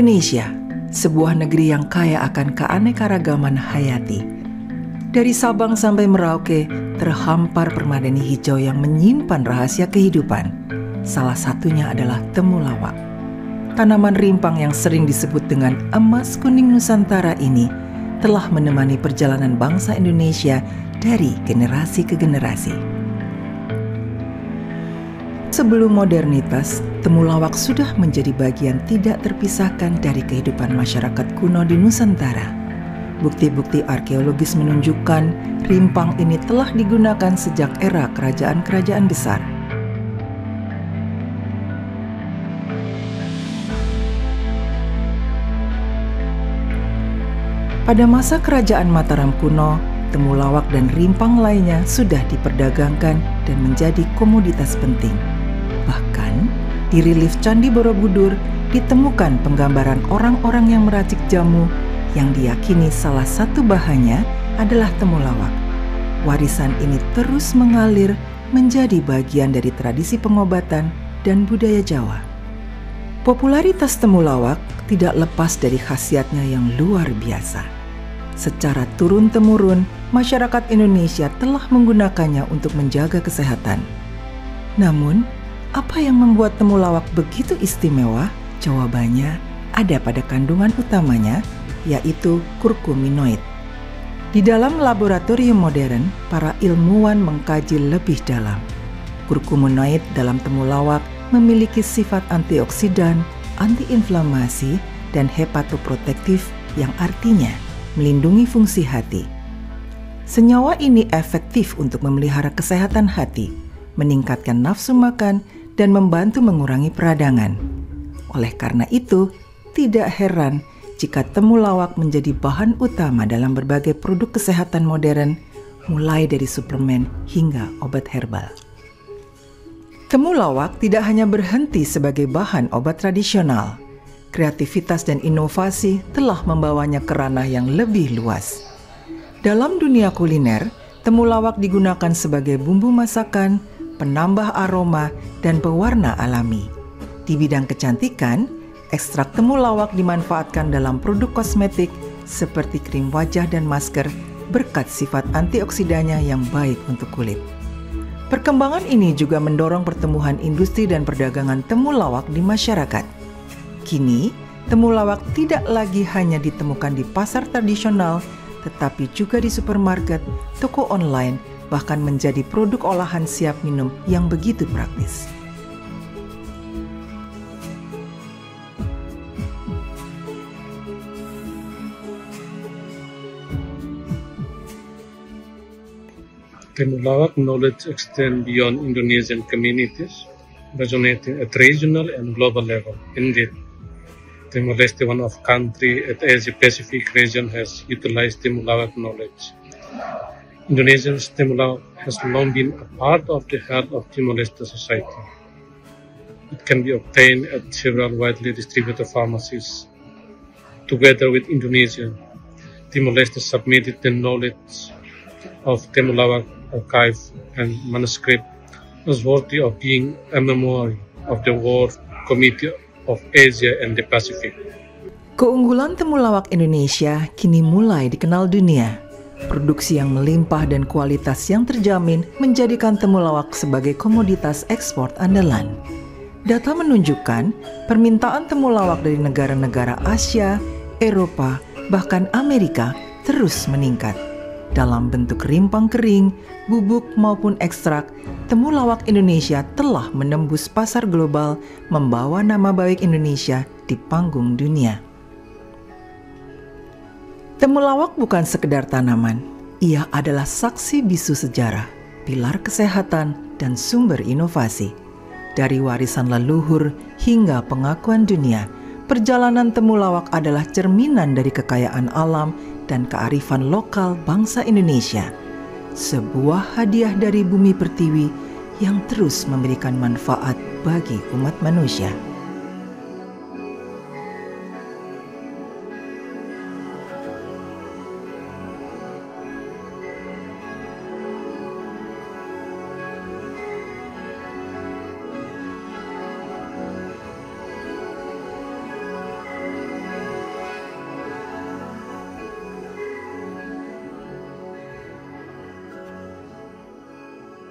Indonesia, sebuah negeri yang kaya akan keanekaragaman hayati. Dari Sabang sampai Merauke, terhampar permadani hijau yang menyimpan rahasia kehidupan. Salah satunya adalah temulawak. Tanaman rimpang yang sering disebut dengan emas kuning Nusantara ini telah menemani perjalanan bangsa Indonesia dari generasi ke generasi. Sebelum modernitas, temulawak sudah menjadi bagian tidak terpisahkan dari kehidupan masyarakat kuno di Nusantara. Bukti-bukti arkeologis menunjukkan rimpang ini telah digunakan sejak era kerajaan-kerajaan besar. Pada masa kerajaan Mataram kuno, temulawak dan rimpang lainnya sudah diperdagangkan dan menjadi komoditas penting. Bahkan, di relief Candi Borobudur ditemukan penggambaran orang-orang yang meracik jamu yang diyakini salah satu bahannya adalah temulawak. Warisan ini terus mengalir menjadi bagian dari tradisi pengobatan dan budaya Jawa. Popularitas temulawak tidak lepas dari khasiatnya yang luar biasa. Secara turun-temurun, masyarakat Indonesia telah menggunakannya untuk menjaga kesehatan. Namun, apa yang membuat temulawak begitu istimewa? Jawabannya ada pada kandungan utamanya, yaitu kurkuminoid. Di dalam laboratorium modern, para ilmuwan mengkaji lebih dalam. Kurkuminoid dalam temulawak memiliki sifat antioksidan, antiinflamasi, dan hepatoprotektif yang artinya melindungi fungsi hati. Senyawa ini efektif untuk memelihara kesehatan hati, meningkatkan nafsu makan, dan membantu mengurangi peradangan. Oleh karena itu, tidak heran jika temulawak menjadi bahan utama dalam berbagai produk kesehatan modern, mulai dari suplemen hingga obat herbal. Temulawak tidak hanya berhenti sebagai bahan obat tradisional. Kreativitas dan inovasi telah membawanya ke ranah yang lebih luas. Dalam dunia kuliner, temulawak digunakan sebagai bumbu masakan, penambah aroma, dan pewarna alami. Di bidang kecantikan, ekstrak temulawak dimanfaatkan dalam produk kosmetik seperti krim wajah dan masker berkat sifat antioksidannya yang baik untuk kulit. Perkembangan ini juga mendorong pertumbuhan industri dan perdagangan temulawak di masyarakat. Kini, temulawak tidak lagi hanya ditemukan di pasar tradisional, tetapi juga di supermarket, toko online, bahkan menjadi produk olahan siap minum yang begitu praktis. Temulawak knowledge extends beyond Indonesian communities, resonating at regional and global level. Indeed, Timor-Leste, one of country at Asia-Pacific region, has utilized temulawak knowledge. Indonesian temulawak has long been a part of the heart of Timor-Leste society. It can be obtained at several widely distributed pharmacies. Together with Indonesia, Timor-Leste submitted the knowledge of temulawak archive and manuscript as worthy of being a memory of the World Committee of Asia and the Pacific. Keunggulan temulawak Indonesia kini mulai dikenal dunia. Produksi yang melimpah dan kualitas yang terjamin menjadikan temulawak sebagai komoditas ekspor andalan. Data menunjukkan permintaan temulawak dari negara-negara Asia, Eropa, bahkan Amerika terus meningkat. Dalam bentuk rimpang kering, bubuk maupun ekstrak, temulawak Indonesia telah menembus pasar global, membawa nama baik Indonesia di panggung dunia. Temulawak bukan sekedar tanaman, ia adalah saksi bisu sejarah, pilar kesehatan, dan sumber inovasi. Dari warisan leluhur hingga pengakuan dunia, perjalanan temulawak adalah cerminan dari kekayaan alam dan kearifan lokal bangsa Indonesia. Sebuah hadiah dari bumi pertiwi yang terus memberikan manfaat bagi umat manusia.